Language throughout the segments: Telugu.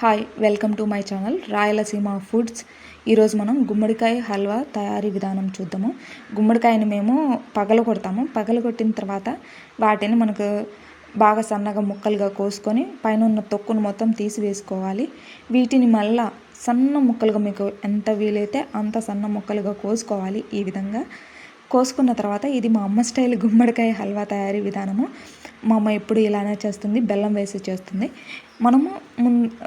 Hi welcome to my channel Rayalaseema foods. ఈరోజు మనం గుమ్మడికాయ హల్వా తయారీ విధానం చూద్దాము. గుమ్మడికాయని మేము పగలగొట్టిన తర్వాత వాటిని మనకు బాగా సన్నగా ముక్కలుగా కోసుకొని పైన ఉన్న తొక్కును మొత్తం తీసి వేసుకోవాలి. వీటిని మళ్ళా సన్న ముక్కలుగా మీకు ఎంత వీలైతే అంత సన్న ముక్కలుగా కోసుకోవాలి. ఈ విధంగా కోసుకున్న తర్వాత ఇది మా అమ్మ స్టైల్ గుమ్మడికాయ హల్వా తయారీ విధానము. మా అమ్మ ఎప్పుడు ఇలానే చేస్తుంది, బెల్లం వేసి చేస్తుంది. మనము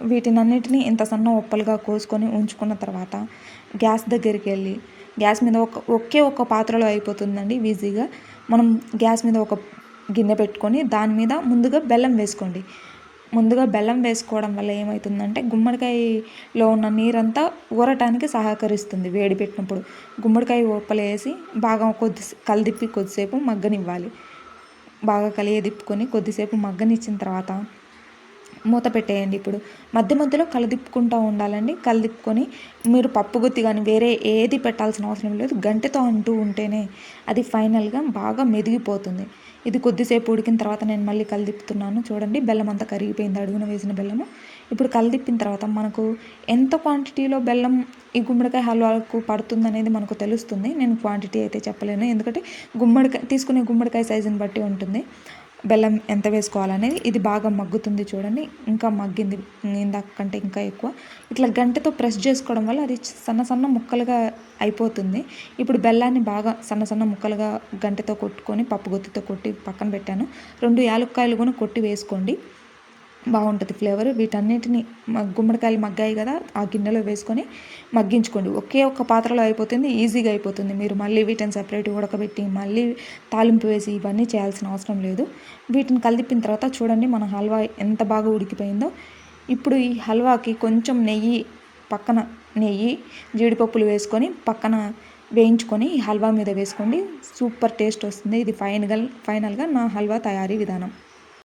వీటినన్నిటిని ఇంత సన్న ఉప్పలుగా కోసుకొని ఉంచుకున్న తర్వాత గ్యాస్ దగ్గరికి వెళ్ళి గ్యాస్ మీద ఒకే ఒక పాత్రలో అయిపోతుందండి ఈజీగా. మనం గ్యాస్ మీద ఒక గిన్నె పెట్టుకొని దాని మీద ముందుగా బెల్లం వేసుకోండి. ముందుగా బెల్లం వేసుకోవడం వల్ల ఏమవుతుందంటే గుమ్మడికాయలో ఉన్న నీరంతా ఊరటానికి సహకరిస్తుంది. వేడి పెట్టినప్పుడు గుమ్మడికాయ ఉప్పలు వేసి బాగా కలిదిప్పి కొద్దిసేపు మగ్గనివ్వాలి. బాగా కలియదిప్పుకొని కొద్దిసేపు మగ్గనిచ్చిన తర్వాత మూత పెట్టేయండి. ఇప్పుడు మధ్య మధ్యలో కలదిప్పుకుంటూ ఉండాలండి. కలిదిప్పుకొని మీరు పప్పు గుత్తి కానీ వేరే ఏది పెట్టాల్సిన అవసరం లేదు. గంటెతో అంటూ ఉంటేనే అది ఫైనల్గా బాగా మెదిగిపోతుంది. ఇది కొద్దిసేపు ఉడికిన తర్వాత నేను మళ్ళీ కలిదిప్పుతున్నాను. చూడండి, బెల్లం అంతా కరిగిపోయింది, అడుగున వేసిన బెల్లము. ఇప్పుడు కలిదిప్పిన తర్వాత మనకు ఎంత క్వాంటిటీలో బెల్లం ఈ గుమ్మడికాయ హల్వాకు పడుతుంది అనేది మనకు తెలుస్తుంది. నేను క్వాంటిటీ అయితే చెప్పలేను, ఎందుకంటే తీసుకునే గుమ్మడికాయ సైజుని బట్టి ఉంటుంది బెల్లం ఎంత వేసుకోవాలనేది. ఇది బాగా మగ్గుతుంది చూడండి, ఇంకా మగ్గింది ఇందాక కంటే ఇంకా ఎక్కువ. ఇట్లా గంటెతో ప్రెస్ చేసుకోవడం వల్ల అది సన్న సన్న ముక్కలుగా అయిపోతుంది. ఇప్పుడు బెల్లాన్ని బాగా సన్న సన్న ముక్కలుగా గంటెతో కొట్టుకొని పప్పు గుత్తితో కొట్టి పక్కన పెట్టాను. 2 యాలక్కాయలు కూడా కొట్టి వేసుకోండి, బాగుంటుంది ఫ్లేవర్. వీటన్నిటిని గుమ్మడికాయలు మగ్గాయి కదా, ఆ గిన్నెలో వేసుకొని మగ్గించుకోండి. ఒకే ఒక్క పాత్రలో అయిపోతుంది, ఈజీగా అయిపోతుంది. మీరు మళ్ళీ వీటిని సపరేట్ ఉడకబెట్టి మళ్ళీ తాలింపు వేసి ఇవన్నీ చేయాల్సిన అవసరం లేదు. వీటిని కలిపిన తర్వాత చూడండి మన హల్వా ఎంత బాగా ఉడికిపోయిందో. ఇప్పుడు ఈ హల్వాకి కొంచెం పక్కన నెయ్యి జీడిపప్పులు వేసుకొని పక్కన వేయించుకొని ఈ హల్వా మీద వేసుకోండి. సూపర్ టేస్ట్ వస్తుంది. ఇది ఫైనల్గా నా హల్వా తయారీ విధానం.